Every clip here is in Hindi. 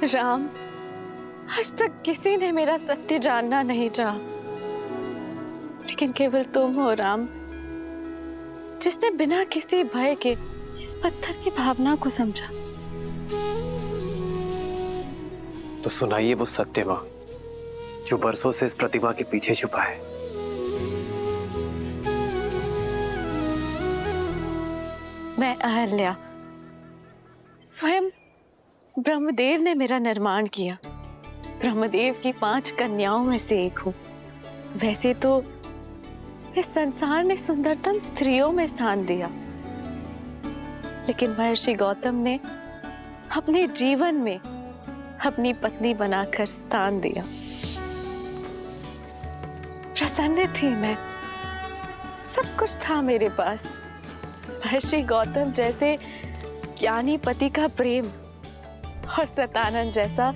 राम, आज तक किसी ने मेरा सत्य जानना नहीं चाहा, लेकिन केवल तुम हो राम, जिसने बिना किसी भय के इस पत्थर की भावना को समझा। तो सुनाइए वो सत्य मां जो बरसों से इस प्रतिमा के पीछे छुपा है। मैं अहल्या, स्वयं ब्रह्मदेव ने मेरा निर्माण किया। ब्रह्मदेव की 5 कन्याओं में से एक हूं। वैसे तो इस संसार ने सुंदरतम स्त्रियों में स्थान दिया, लेकिन महर्षि गौतम ने अपने जीवन में अपनी पत्नी बनाकर स्थान दिया। प्रसन्न थी मैं, सब कुछ था मेरे पास। महर्षि गौतम जैसे ज्ञानी पति का प्रेम और सतानंद जैसा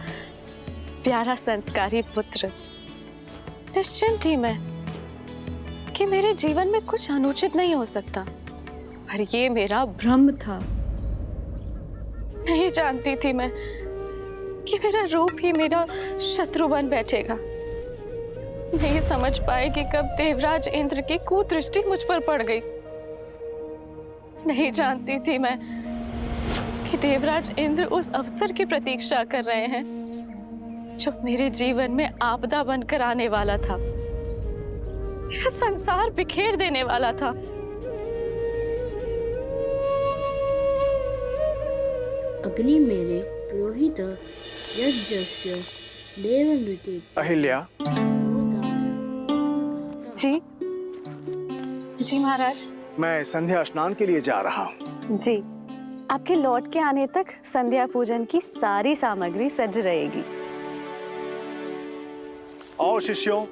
प्यारा संस्कारी पुत्र। निश्चिंत थी मैं कि मेरे जीवन में कुछ अनुचित नहीं हो सकता, पर ये मेरा भ्रम था। नहीं जानती थी मैं कि मेरा रूप ही मेरा शत्रु बन बैठेगा। नहीं समझ पाए कि कब देवराज इंद्र की कुदृष्टि मुझ पर पड़ गई। नहीं जानती थी मैं कि देवराज इंद्र उस अवसर की प्रतीक्षा कर रहे हैं जो मेरे जीवन में आपदा बनकर आने वाला था, मेरा संसार बिखेर देने वाला था। अग्नि मेरे पुरोहित यज्ञस्य देवमृते। अहिल्या, जी जी महाराज। मैं संध्या स्नान के लिए जा रहा हूँ। जी, आपके लौट के आने तक संध्या पूजन की सारी सामग्री सज रहेगी। आओ शिष्यों,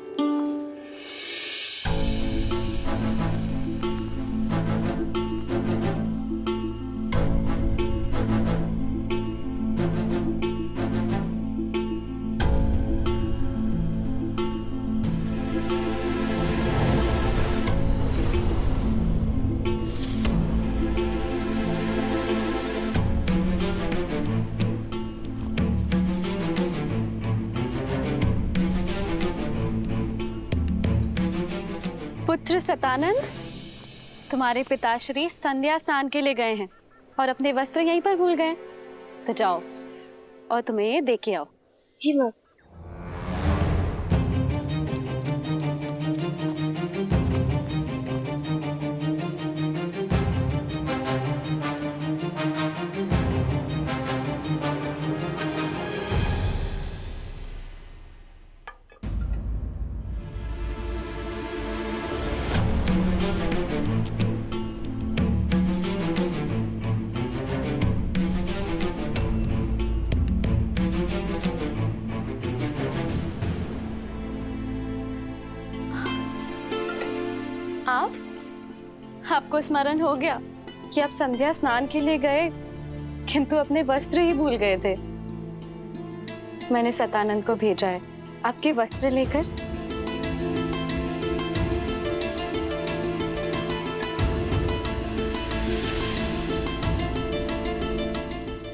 पुत्र सतानंद, तुम्हारे पिताश्री संध्या स्नान के लिए गए हैं और अपने वस्त्र यहीं पर भूल गए। तो जाओ और तुम्हें दे के आओ। जी माँ। आपको स्मरण हो गया कि आप संध्या स्नान के लिए गए, किंतु अपने वस्त्र ही भूल गए थे। मैंने सतानंद को भेजा है आपके वस्त्र लेकर।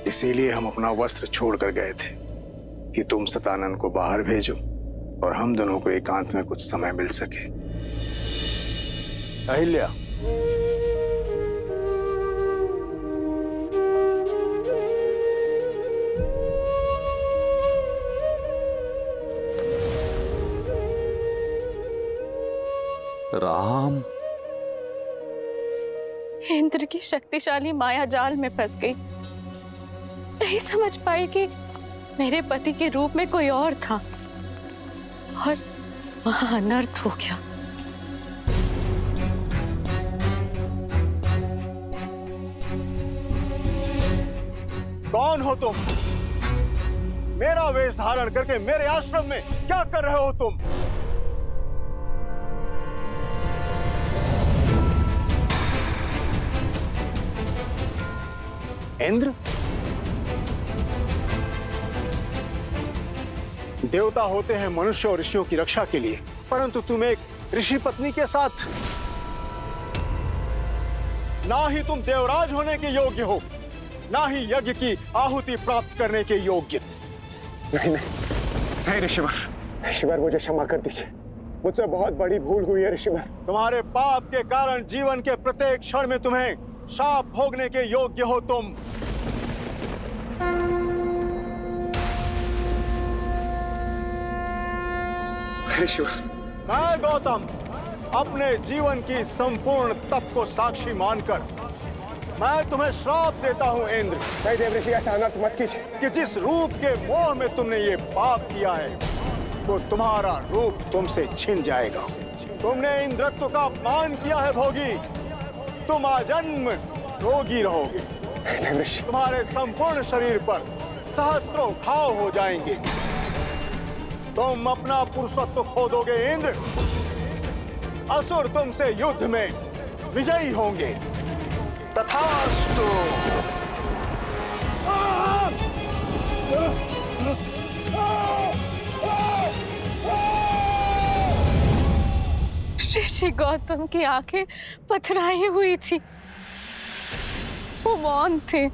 इसीलिए हम अपना वस्त्र छोड़कर गए थे कि तुम सतानंद को बाहर भेजो और हम दोनों को एकांत में कुछ समय मिल सके। अहिल्या, राम, इंद्र की शक्तिशाली माया जाल में फंस गई। नहीं समझ पाई कि मेरे पति के रूप में कोई और था और वहां अनर्थ हो गया। कौन हो तुम? मेरा वेश धारण करके मेरे आश्रम में क्या कर रहे हो तुम? इंद्र? देवता होते हैं मनुष्य और ऋषियों की रक्षा के लिए, परंतु तुम एक ऋषि पत्नी के साथ, ना ही तुम देवराज होने के योग्य हो, ना ही यज्ञ की आहुति प्राप्त करने के योग्य। नहीं नहीं नहीं ऋषिवर, ऋषिवर मुझे क्षमा कर दीजिए, मुझसे बहुत बड़ी भूल हुई है ऋषिवर। तुम्हारे पाप के कारण जीवन के प्रत्येक क्षण में तुम्हें शाप भोगने के योग्य हो तुम। ऋषिवर, मैं गौतम अपने जीवन की संपूर्ण तप को साक्षी मानकर मैं तुम्हें श्राप देता हूं इंद्र। नहीं देवऋषि, ऐसा अनर्थ मत कीजिए कि जिस रूप के मोह में तुमने ये पाप किया है वो तुम्हारा रूप तुमसे छिन जाएगा। तुमने इंद्रत्व का अपमान किया है भोगी, तुम आजन्म रोगी रहोगे। देवऋषि, तुम्हारे संपूर्ण शरीर पर सहस्त्रों घाव हो जाएंगे। तुम अपना पुरुषत्व खो दोगे इंद्र। असुर तुमसे युद्ध में विजयी होंगे। तथास्तु। ऋषि गौतम की आंखें पथराई हुई थी, वो मौन थे,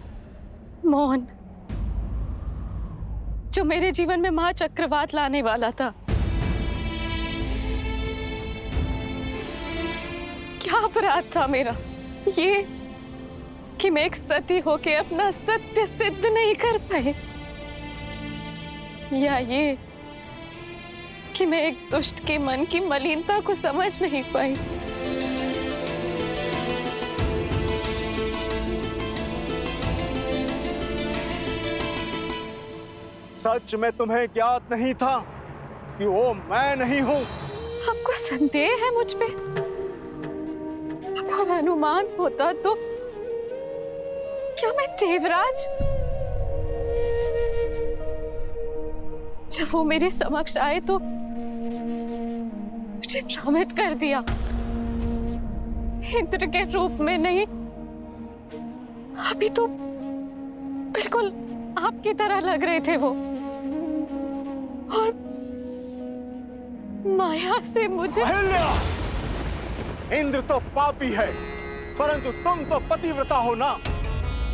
मौन, जो मेरे जीवन में महाचक्रवात लाने वाला था। क्या अपराध था मेरा ये कि मैं एक सती होके अपना सत्य सिद्ध नहीं कर पाई, या ये कि मैं एक दुष्ट के मन की मलिनता को समझ नहीं पाई। सच में तुम्हें ज्ञात नहीं था कि वो मैं नहीं हूं। आपको संदेह है मुझ पे? अगर अनुमान होता तो क्या मैं देवराज? जब वो मेरे समक्ष आए तो मुझे भ्रमित कर दिया। इंद्र के रूप में नहीं, अभी तो बिल्कुल आपकी तरह लग रहे थे वो, और माया से मुझे। अहिल्या! इंद्र तो पापी है, परंतु तुम तो पतिव्रता हो ना।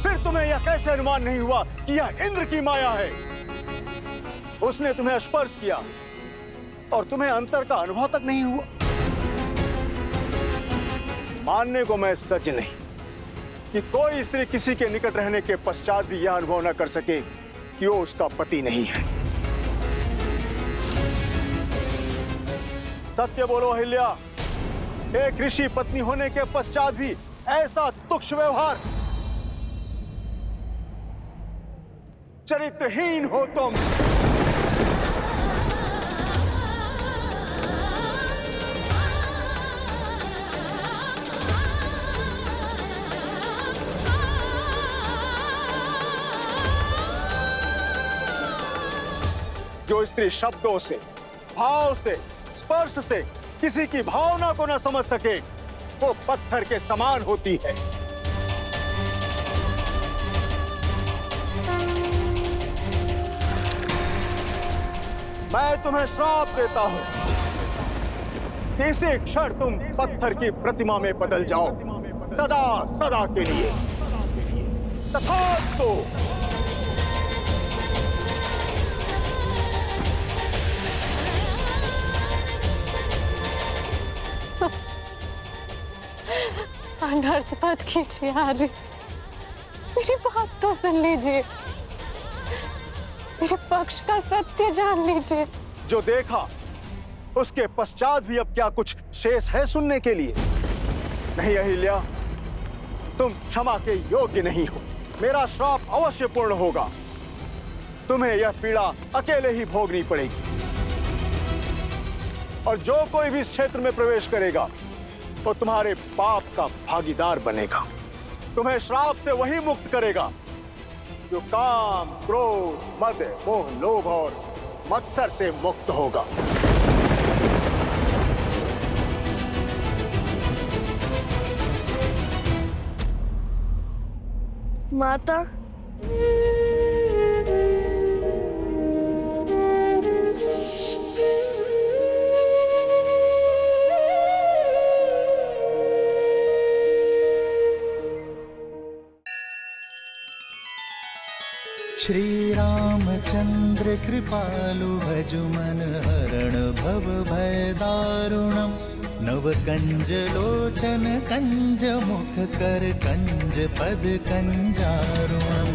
फिर तुम्हें यह कैसे अनुमान नहीं हुआ कि यह इंद्र की माया है? उसने तुम्हें स्पर्श किया और तुम्हें अंतर का अनुभव तक नहीं हुआ। मानने को मैं सच नहीं कि कोई स्त्री किसी के निकट रहने के पश्चात भी यह अनुभव न कर सके कि वो उसका पति नहीं है। सत्य बोलो अहिल्या, एक ऋषि पत्नी होने के पश्चात भी ऐसा तुच्छ व्यवहार। चरित्रहीन हो तुम। जो स्त्री शब्दों से, भाव से, स्पर्श से किसी की भावना को न समझ सके वो पत्थर के समान होती है। मैं तुम्हें श्राप देता हूं कि इसी क्षण तुम पत्थर की प्रतिमा में बदल जाओ, सदा सदा के लिए। तथास्तु। अनर्थ मत कीजिए आर्य, मेरी बात तो सुन लीजिए, मेरे पक्ष का सत्य जान लीजिए। जो देखा उसके पश्चात भी अब क्या कुछ शेष है सुनने के लिए? नहीं अहिल्या, तुम क्षमा के योग्य नहीं हो। मेरा श्राप अवश्य पूर्ण होगा। तुम्हें यह पीड़ा अकेले ही भोगनी पड़ेगी, और जो कोई भी इस क्षेत्र में प्रवेश करेगा तो तुम्हारे पाप का भागीदार बनेगा। तुम्हें श्राप से वही मुक्त करेगा जो काम, क्रोध, मद, मोह, लोभ और मत्सर से मुक्त होगा। माता, श्री राम रामचंद्र कृपालु भजु मन हरण भव भय दारुणम् नव कंज लोचन कंज मुख कर कंज पद कंजारुणम्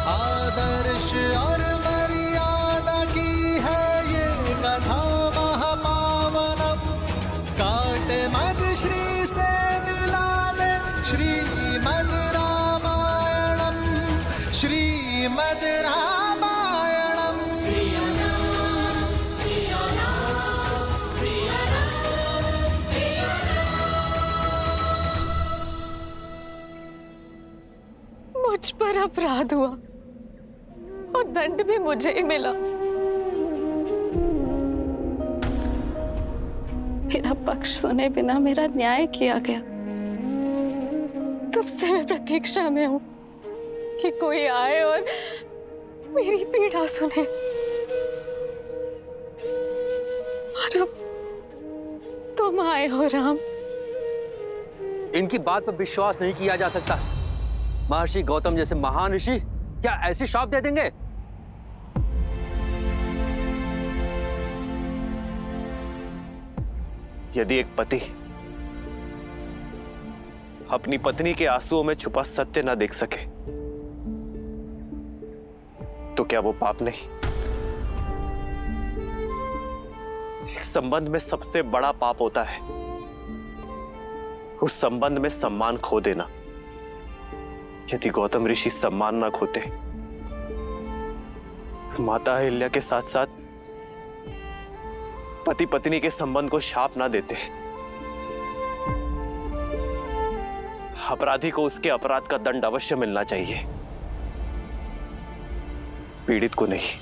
आदर्श और मर्यादा की है ये कथा महापावनम काट मद श्री से मिला दे श्रीमद रामायणम श्रीमद रामायणम मुझ पर अपराध हुआ और दंड भी मुझे ही मिला। मेरा पक्ष सुने बिना मेरा न्याय किया गया। तब से मैं प्रतीक्षा में हूं कि कोई आए और मेरी पीड़ा सुने। और अब तुम आए हो राम। इनकी बात पर विश्वास नहीं किया जा सकता। महर्षि गौतम जैसे महान ऋषि क्या ऐसी श्राप दे देंगे? यदि एक पति अपनी पत्नी के आंसुओं में छुपा सत्य ना देख सके तो क्या वो पाप नहीं? एक संबंध में सबसे बड़ा पाप होता है उस संबंध में सम्मान खो देना। यदि गौतम ऋषि सम्मान ना खोते, माता अहिल्या के साथ साथ पति पत्नी के संबंध को शाप ना देते, अपराधी को उसके अपराध का दंड अवश्य मिलना चाहिए, पीड़ित को नहीं।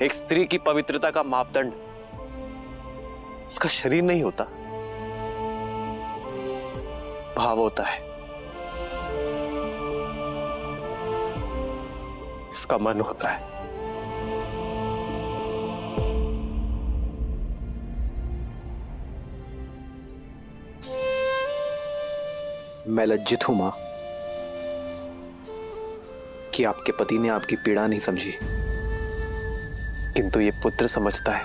एक स्त्री की पवित्रता का मापदंड उसका शरीर नहीं होता, भाव होता है, उसका मन होता है। मैं लज्जित हूं मां कि आपके पति ने आपकी पीड़ा नहीं समझी, किंतु ये पुत्र समझता है।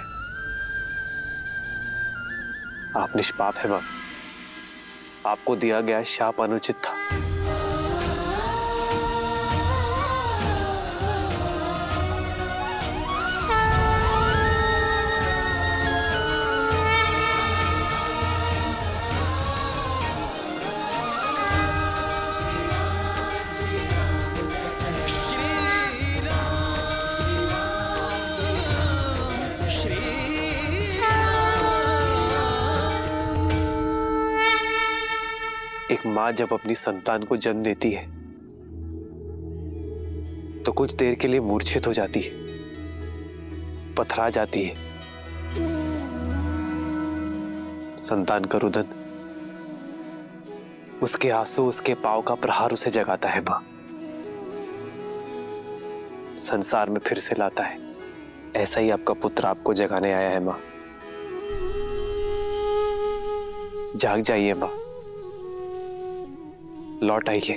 आप निष्पाप है मां, आपको दिया गया शाप अनुचित था। एक मां जब अपनी संतान को जन्म देती है तो कुछ देर के लिए मूर्छित हो जाती है, पथरा जाती है। संतान का रुदन, उसके आंसू, उसके पांव का प्रहार उसे जगाता है मां, संसार में फिर से लाता है। ऐसा ही आपका पुत्र आपको जगाने आया है मां। जाग जाइए मां, लौट आइए।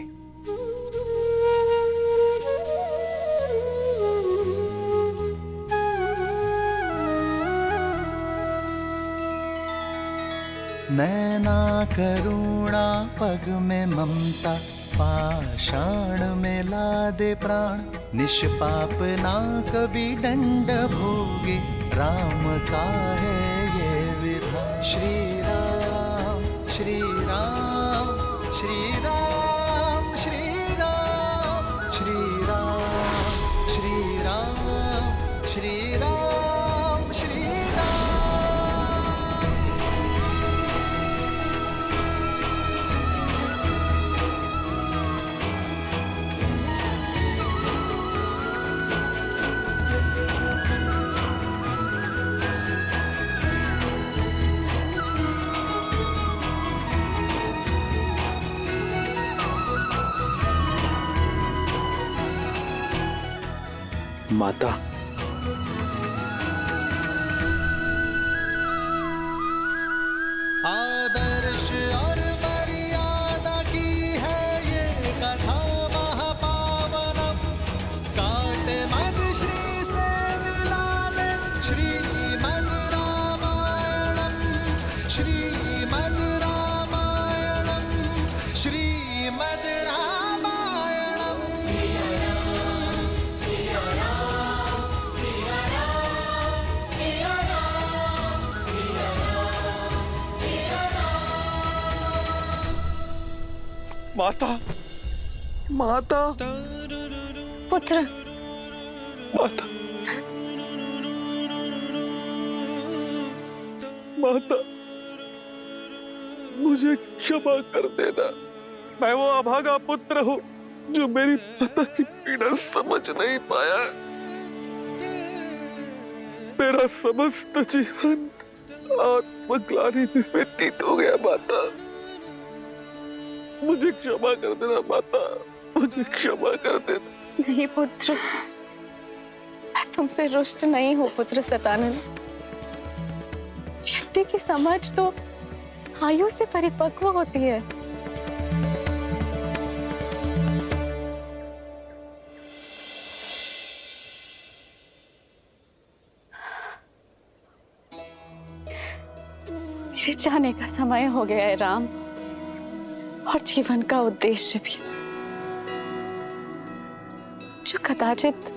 नैना करुणा पग में ममता पाषाण में लादे प्राण निष्पाप ना कभी दंड भोगे राम का है ये विधान। श्री राम श्री राम श्री राम श्री राम श्री राम श्री राम श्री राम श्री राम। माता, माता, माता, पुत्र, माता, माता, मुझे क्षमा कर देना। मैं वो अभागा पुत्र हूँ जो मेरी माता की पीड़ा समझ नहीं पाया। मेरा समस्त जीवन आत्मग्लानि में व्यतीत हो गया। माता, मुझे क्षमा कर देना। माता, मुझे क्षमा कर देना। नहीं पुत्र, मैं तुमसे रुष्ट नहीं हूँ पुत्र सतानंद। व्यक्ति की समझ तो आयु से परिपक्व होती है। मेरे जाने का समय हो गया है राम, और जीवन का उद्देश्य भी, जो कदाचित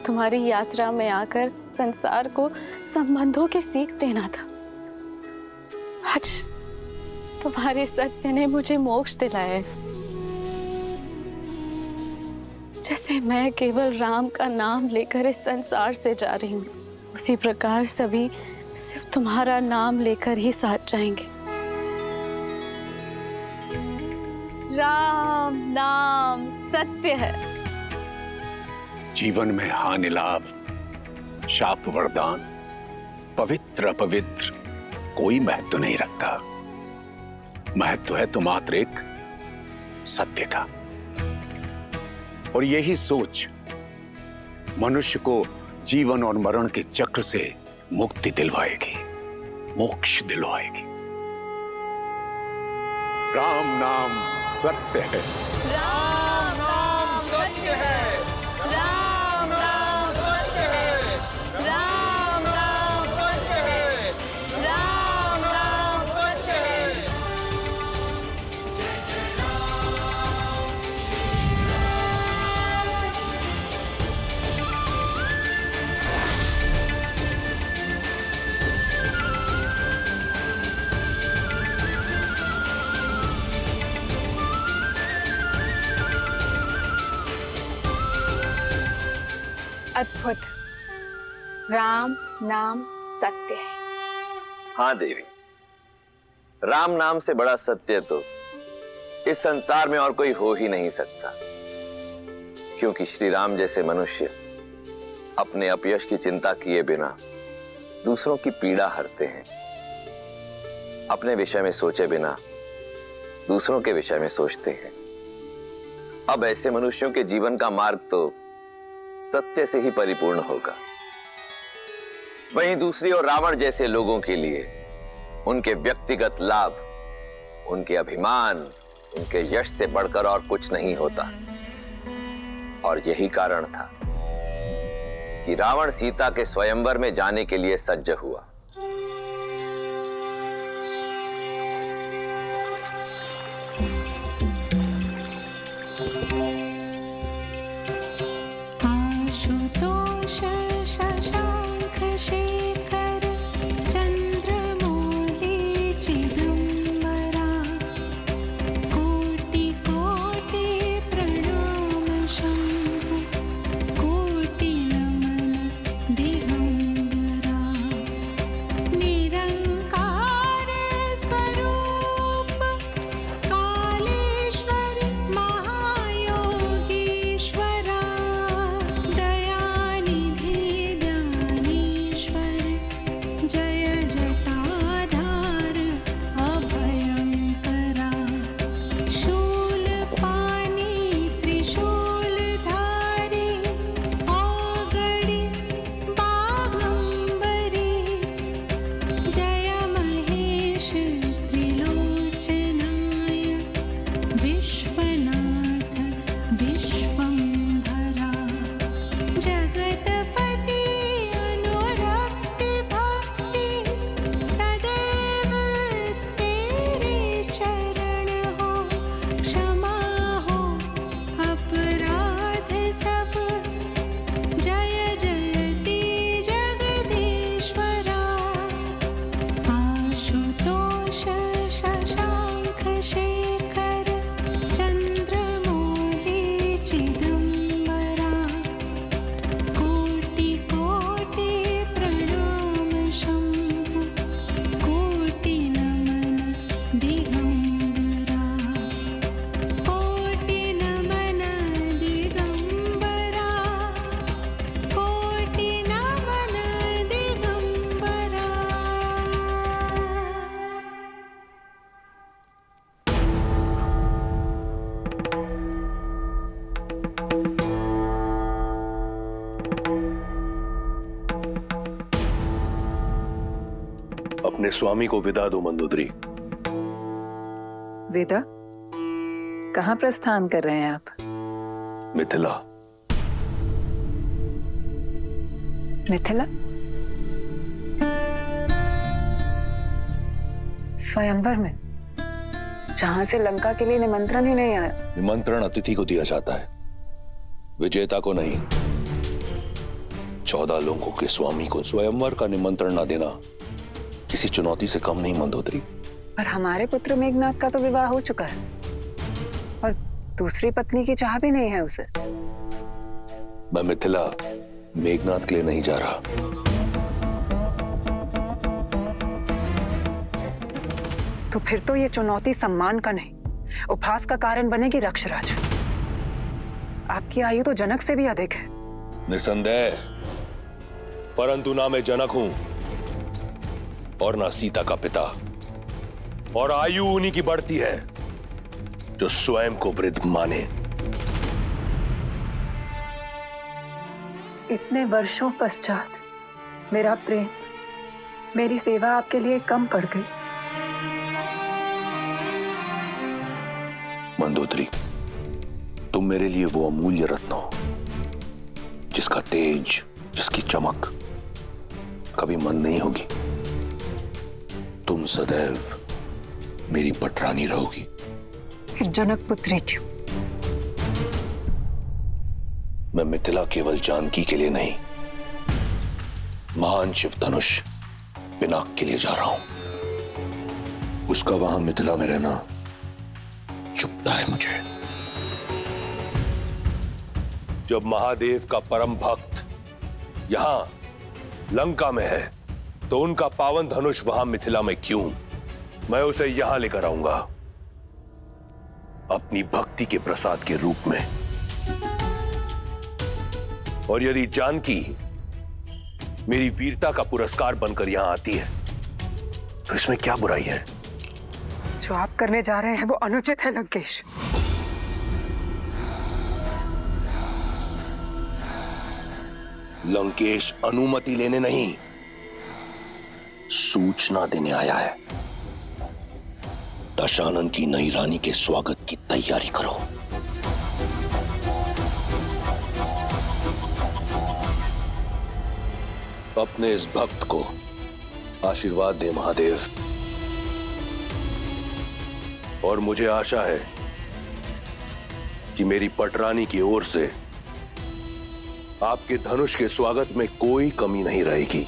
तुम्हारी यात्रा में आकर संसार को संबंधों की सीख देना था। आज तुम्हारे सत्य ने मुझे मोक्ष दिलाया है। जैसे मैं केवल राम का नाम लेकर इस संसार से जा रही हूँ, उसी प्रकार सभी सिर्फ तुम्हारा नाम लेकर ही साथ जाएंगे। राम नाम सत्य है। जीवन में हानि लाभ, शाप वरदान, पवित्र अपवित्र कोई महत्व नहीं रखता। महत्व है तो मात्र एक सत्य का। और यही सोच मनुष्य को जीवन और मरण के चक्र से मुक्ति दिलवाएगी, मोक्ष दिलवाएगी। राम नाम सत्य है। राम नाम सत्य है। राम नाम सत्य है। राम नाम सत्य है। राम नाम सत्य है। अद्भुत। राम नाम सत्य है। हाँ देवी, राम नाम से बड़ा सत्य तो इस संसार में और कोई हो ही नहीं सकता। क्योंकि श्री राम जैसे मनुष्य अपने अपयश की चिंता किए बिना दूसरों की पीड़ा हरते हैं। अपने विषय में सोचे बिना दूसरों के विषय में सोचते हैं। अब ऐसे मनुष्यों के जीवन का मार्ग तो सत्य से ही परिपूर्ण होगा। वहीं दूसरी ओर रावण जैसे लोगों के लिए उनके व्यक्तिगत लाभ, उनके अभिमान, उनके यश से बढ़कर और कुछ नहीं होता। और यही कारण था कि रावण सीता के स्वयंवर में जाने के लिए सज्ज हुआ। अपने स्वामी को विदा दो मंदोदरी। वेदा, कहाँ प्रस्थान कर रहे हैं आप? मिथिला। मिथिला? स्वयंवर में, जहां से लंका के लिए निमंत्रण ही नहीं आया। निमंत्रण अतिथि को दिया जाता है, विजेता को नहीं। 14 लोगों के स्वामी को स्वयंवर का निमंत्रण ना देना किसी चुनौती से कम नहीं मंदोदरी। पर हमारे पुत्र मेघनाथ का तो विवाह हो चुका है और दूसरी पत्नी की चाह भी नहीं है उसे। मैं मिथिला मेघनाथ के लिए नहीं जा रहा। तो फिर तो ये चुनौती सम्मान का नहीं, उपहास का कारण बनेगी रक्षराज। आपकी आयु तो जनक से भी अधिक है। निसंदेह, परंतु ना मैं जनक हूं और ना सीता का पिता, और आयु उन्हीं की बढ़ती है जो स्वयं को वृद्ध माने। इतने वर्षों पश्चात मेरा प्रेम, मेरी सेवा आपके लिए कम पड़ गई। मंदोदरी, तुम मेरे लिए वो अमूल्य रत्न हो जिसका तेज, जिसकी चमक कभी मंद नहीं होगी। तुम सदैव मेरी पटरानी रहोगी। फिर जनक पुत्री क्यों? मैं मिथिला केवल जानकी के लिए नहीं, महान शिव धनुष पिनाक के लिए जा रहा हूं। उसका वहां मिथिला में रहना चुभता है मुझे। जब महादेव का परम भक्त यहां लंका में है, तो उनका पावन धनुष वहां मिथिला में क्यों? मैं उसे यहां लेकर आऊंगा, अपनी भक्ति के प्रसाद के रूप में। और यदि जानकी मेरी वीरता का पुरस्कार बनकर यहां आती है, तो इसमें क्या बुराई है? जो आप करने जा रहे हैं वो अनुचित है लंकेश। लंकेश अनुमति लेने नहीं, सूचना देने आया है। दशानन की नई रानी के स्वागत की तैयारी करो। अपने इस भक्त को आशीर्वाद दे महादेव। और मुझे आशा है कि मेरी पटरानी की ओर से आपके धनुष के स्वागत में कोई कमी नहीं रहेगी।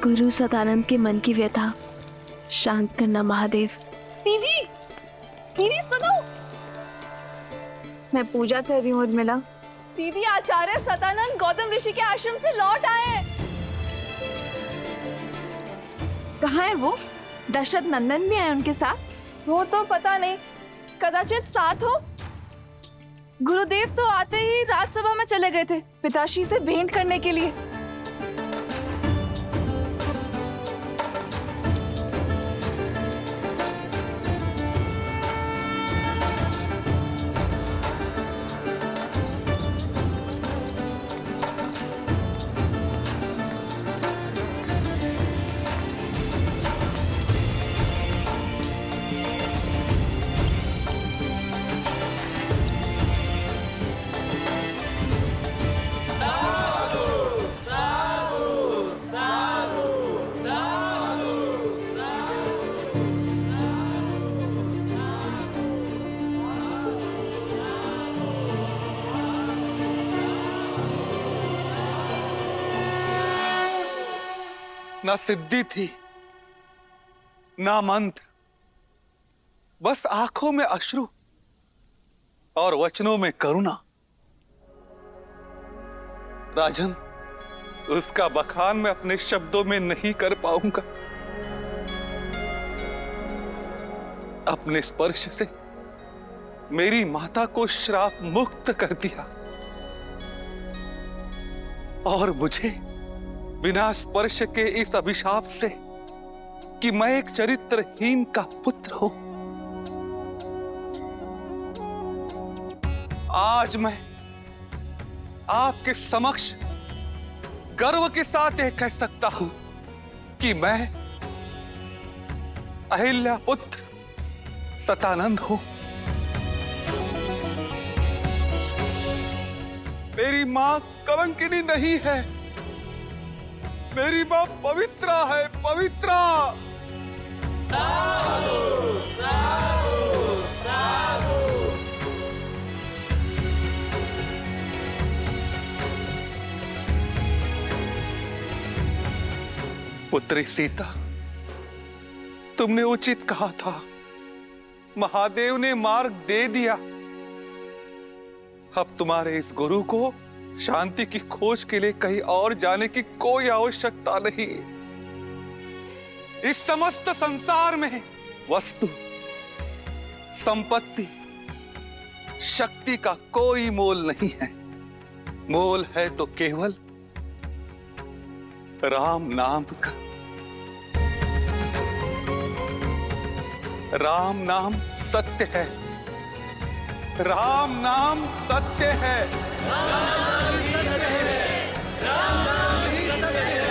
गुरु सदानंद के मन की व्यथा शांत करना महादेव। दीदी, दीदी सुनो। मैं पूजा कर रही हूँ उर्मिला। दीदी, आचार्य सदानंद गौतम ऋषि के आश्रम से लौट आए। कहाँ है वो? दशरथ नंदन भी आए उनके साथ? वो तो पता नहीं, कदाचित साथ हो। गुरुदेव तो आते ही राजसभा में चले गए थे पिताश्री से भेंट करने के लिए। ना सिद्धि थी, ना मंत्र, बस आंखों में अश्रु और वचनों में करुणा। राजन, उसका बखान मैं अपने शब्दों में नहीं कर पाऊंगा। अपने स्पर्श से मेरी माता को श्राप मुक्त कर दिया और मुझे बिना स्पर्श के इस अभिशाप से कि मैं एक चरित्रहीन का पुत्र हूं, आज मैं आपके समक्ष गर्व के साथ यह कह सकता हूं कि मैं अहिल्या पुत्र सतानंद हूं। मेरी मां कलंकिनी नहीं है, मेरी मां पवित्रा है, पवित्रा। पुत्री सीता, तुमने उचित कहा था, महादेव ने मार्ग दे दिया। अब तुम्हारे इस गुरु को शांति की खोज के लिए कहीं और जाने की कोई आवश्यकता नहीं। इस समस्त संसार में वस्तु, संपत्ति, शक्ति का कोई मोल नहीं है। मोल है तो केवल राम नाम का। राम नाम सत्य है, राम नाम सत्य है, राम नाम ही सत्य है, राम नाम ही सत्य है,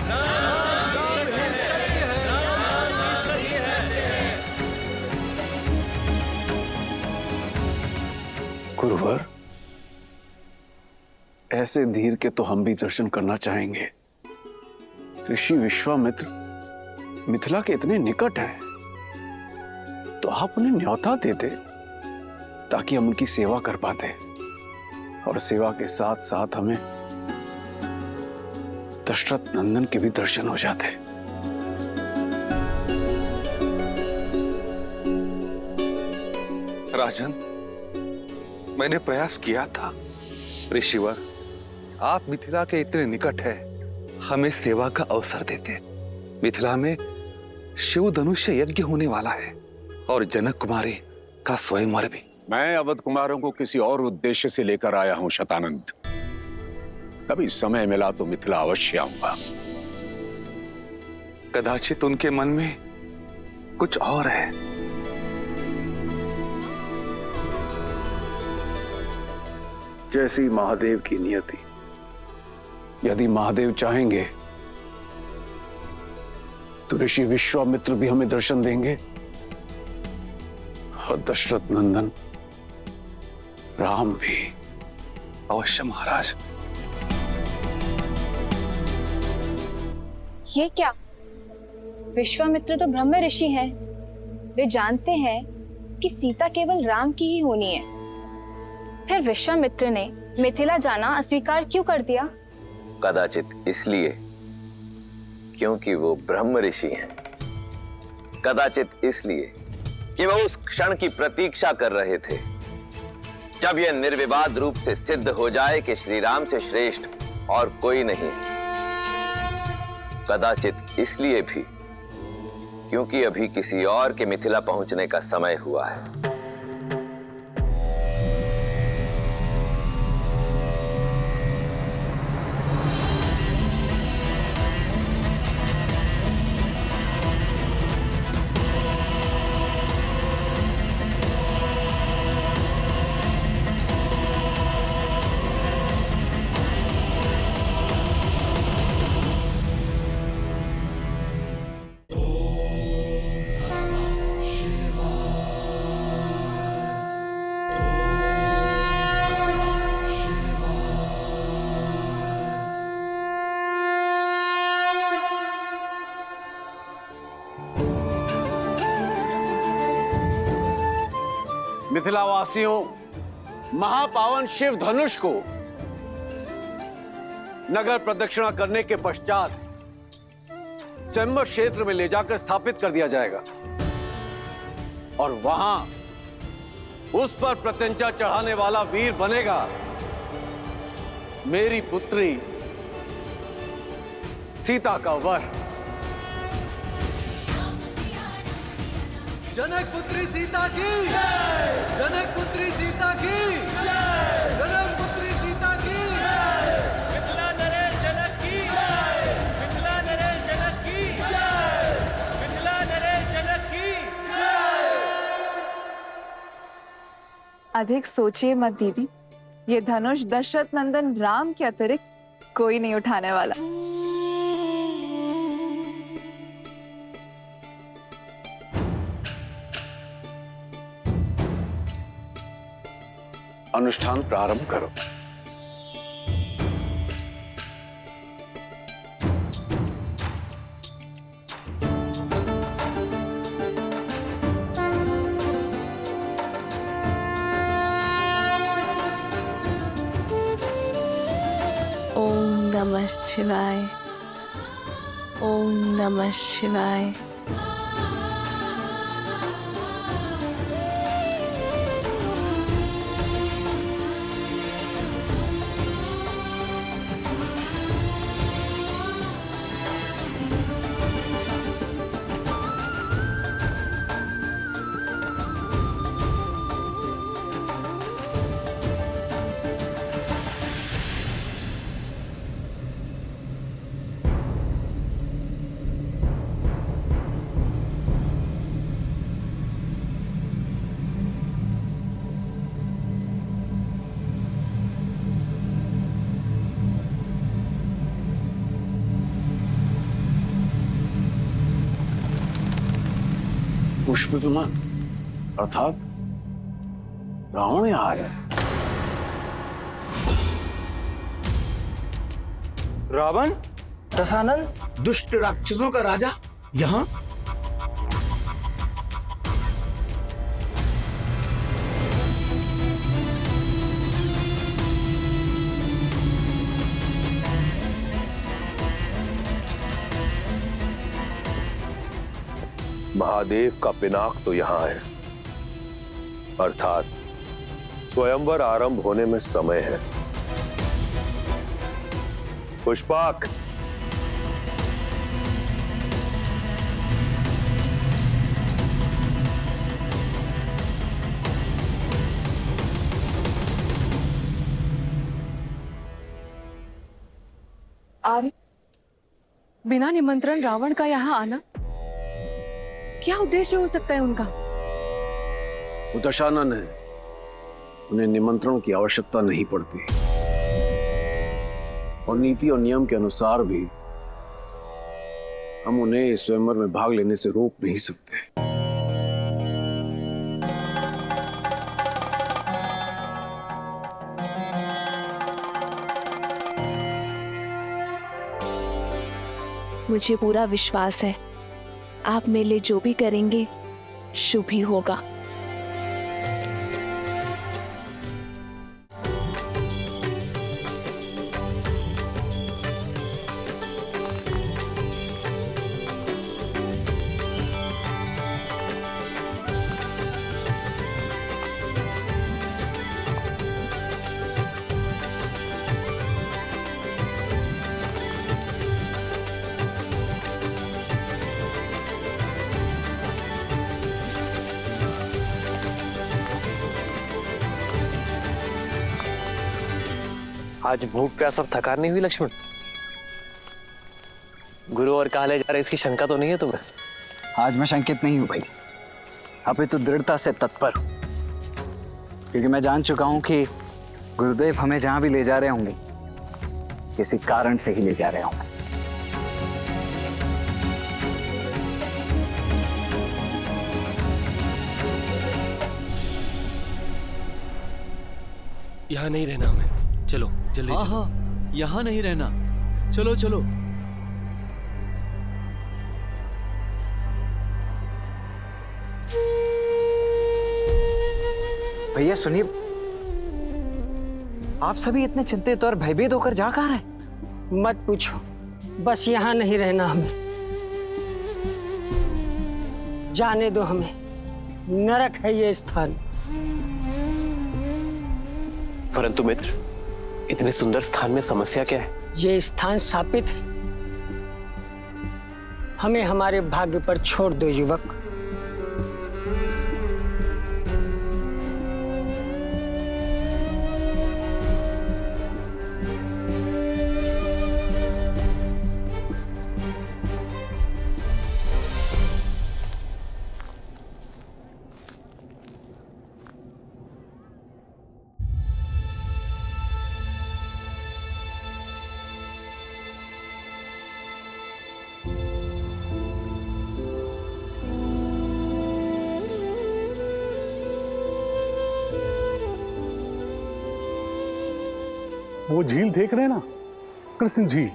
राम नाम ही सत्य है, राम नाम ही सत्य है। गुरुवर, ऐसे धीर के तो हम भी दर्शन करना चाहेंगे। ऋषि विश्वामित्र मिथिला के इतने निकट हैं, तो आप उन्हें न्योता देते ताकि हम उनकी सेवा कर पाते, और सेवा के साथ साथ हमें दशरथ नंदन के भी दर्शन हो जाते। राजन, मैंने प्रयास किया था। ऋषिवर, आप मिथिला के इतने निकट है, हमें सेवा का अवसर देते। मिथिला में शिव धनुष्य यज्ञ होने वाला है और जनक कुमारी का स्वयंवर भी। मैं अवध कुमारों को किसी और उद्देश्य से लेकर आया हूं शतानंद। कभी समय मिला तो मिथिला अवश्य आऊंगा। कदाचित उनके मन में कुछ और है। जैसी महादेव की नियति। यदि महादेव चाहेंगे तो ऋषि विश्वामित्र भी हमें दर्शन देंगे और दशरथ नंदन राम भी। अवश्य महाराज। ये क्या? विश्वामित्र तो ब्रह्म ऋषि हैं। वे जानते हैं कि सीता केवल राम की ही होनी है। फिर विश्वामित्र ने मिथिला जाना अस्वीकार क्यों कर दिया? कदाचित इसलिए क्योंकि वो ब्रह्म ऋषि हैं। कदाचित इसलिए कि वो उस क्षण की प्रतीक्षा कर रहे थे जब यह निर्विवाद रूप से सिद्ध हो जाए कि श्री राम से श्रेष्ठ और कोई नहीं। कदाचित इसलिए भी क्योंकि अभी किसी और के मिथिला पहुंचने का समय हुआ है। मिथिलावासियों, महापावन शिव धनुष को नगर प्रदक्षिणा करने के पश्चात स्वयंवर क्षेत्र में ले जाकर स्थापित कर दिया जाएगा और वहां उस पर प्रत्यंचा चढ़ाने वाला वीर बनेगा मेरी पुत्री सीता का वर। जनक पुत्री सीता की, जनक पुत्री सीता की, जनक पुत्री सीता की, मिथिला नरेश जनक की, मिथिला नरेश जनक की, मिथिला नरेश जनक की। अधिक सोचिए मत दीदी, ये धनुष दशरथ नंदन राम के अतिरिक्त कोई नहीं उठाने वाला। अनुष्ठान प्रारंभ करो। ओम नमः शिवाय, ओम नमः शिवाय। पुष्प विमान अर्थात रावण यहाँ आया। रावण, दशानन, दुष्ट राक्षसों का राजा यहाँ? महादेव का पिनाक तो यहां है, अर्थात स्वयंवर आरंभ होने में समय है। पुष्पाक, आर्य, बिना निमंत्रण रावण का यहाँ आना, क्या उद्देश्य हो सकता है उनका? वो दशानन है, उन्हें निमंत्रण की आवश्यकता नहीं पड़ती और नीति और नियम के अनुसार भी हम उन्हें स्वयंवर में भाग लेने से रोक नहीं सकते। मुझे पूरा विश्वास है आप मेरे लिए जो भी करेंगे शुभ ही होगा। आज भूख प्यास और थकान नहीं हुई लक्ष्मण? गुरु और कहा ले जा रहे, इसकी शंका तो नहीं है तुम्हें? आज मैं शंकित नहीं हूं भाई, अभी तो दृढ़ता से तत्पर हूं, क्योंकि मैं जान चुका हूं कि गुरुदेव हमें जहां भी ले जा रहे होंगे किसी कारण से ही ले जा रहे होंगे। यहाँ नहीं रहना हमें, चलो जल्दी चलो। हाँ, यहाँ नहीं रहना, चलो चलो। भैया सुनिए, आप सभी इतने चिंतित और भयभीत होकर जा कहाँ रहे? मत पूछो, बस यहाँ नहीं रहना हमें, जाने दो हमें, नरक है ये स्थान। परंतु मित्र, इतने सुंदर स्थान में समस्या क्या है? ये स्थान शापित है। हमें हमारे भाग्य पर छोड़ दो युवक। वो झील देख रहे हैं ना, कृष्ण झील।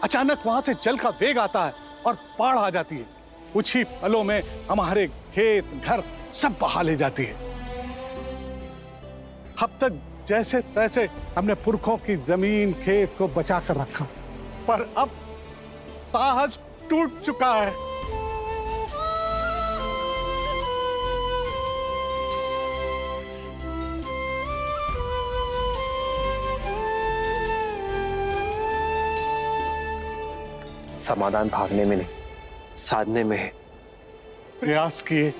अचानक वहां से जल का वेग आता है और बाढ़ आ जाती है। कुछ ही पलों में हमारे खेत घर सब बहा ले जाती है। अब तक जैसे तैसे हमने पुरखों की जमीन खेत को बचा कर रखा, पर अब साहस टूट चुका है। समाधान भागने में नहीं, साधने में है। प्रयास किए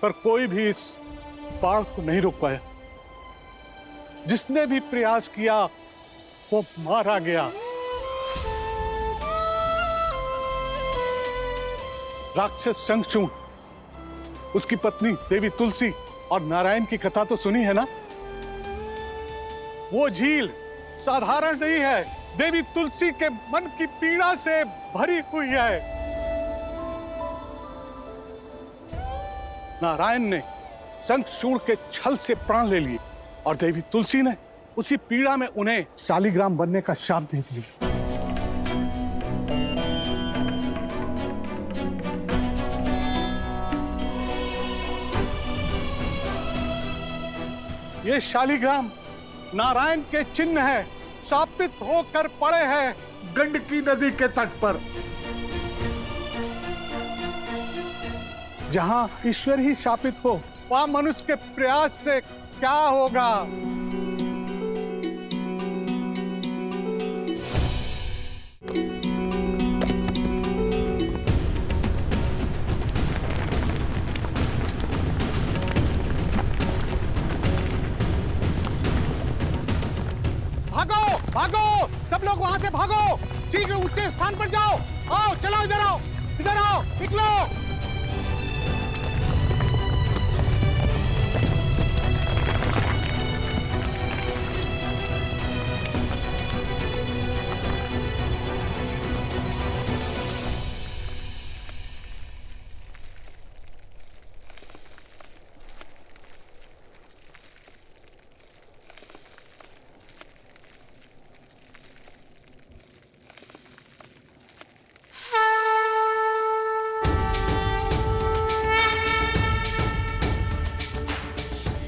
पर कोई भी इस बाढ़ को नहीं रोक पाया। जिसने भी प्रयास किया वो मारा गया। राक्षस शंखचूड़, उसकी पत्नी देवी तुलसी और नारायण की कथा तो सुनी है ना। वो झील साधारण नहीं है, देवी तुलसी के मन की पीड़ा से भरी हुई है। नारायण ने शंखचूड़ के छल से प्राण ले लिए और देवी तुलसी ने उसी पीड़ा में उन्हें शालिग्राम बनने का शाप दे दिया। ये शालिग्राम नारायण के चिन्ह है, शापित होकर पड़े हैं गंडकी नदी के तट पर। जहां ईश्वर ही शापित हो, वहां मनुष्य के प्रयास से क्या होगा। भागो भागो, सब लोग वहां से भागो, शीघ्र ऊंचे स्थान पर जाओ। आओ चलो, इधर आओ, इधर आओ, निकलो।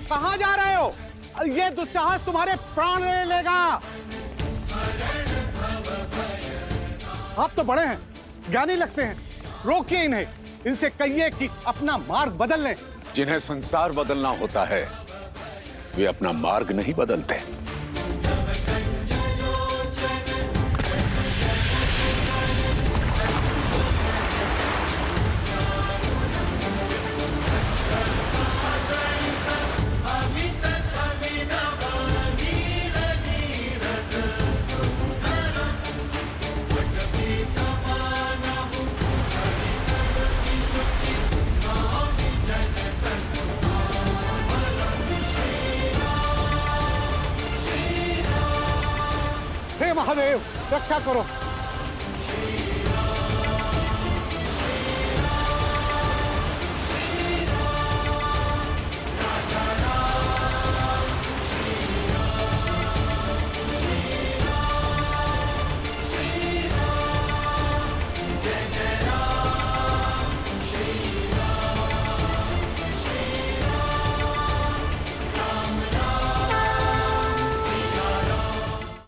कहां जा रहे हो? ये दुस्साहस तुम्हारे प्राण ले लेगा। आप तो बड़े हैं, ज्ञानी लगते हैं, रोकिए इन्हें। इनसे कहिए कि अपना मार्ग बदल लें। जिन्हें संसार बदलना होता है वे अपना मार्ग नहीं बदलते। हे महादेव, रक्षा करो।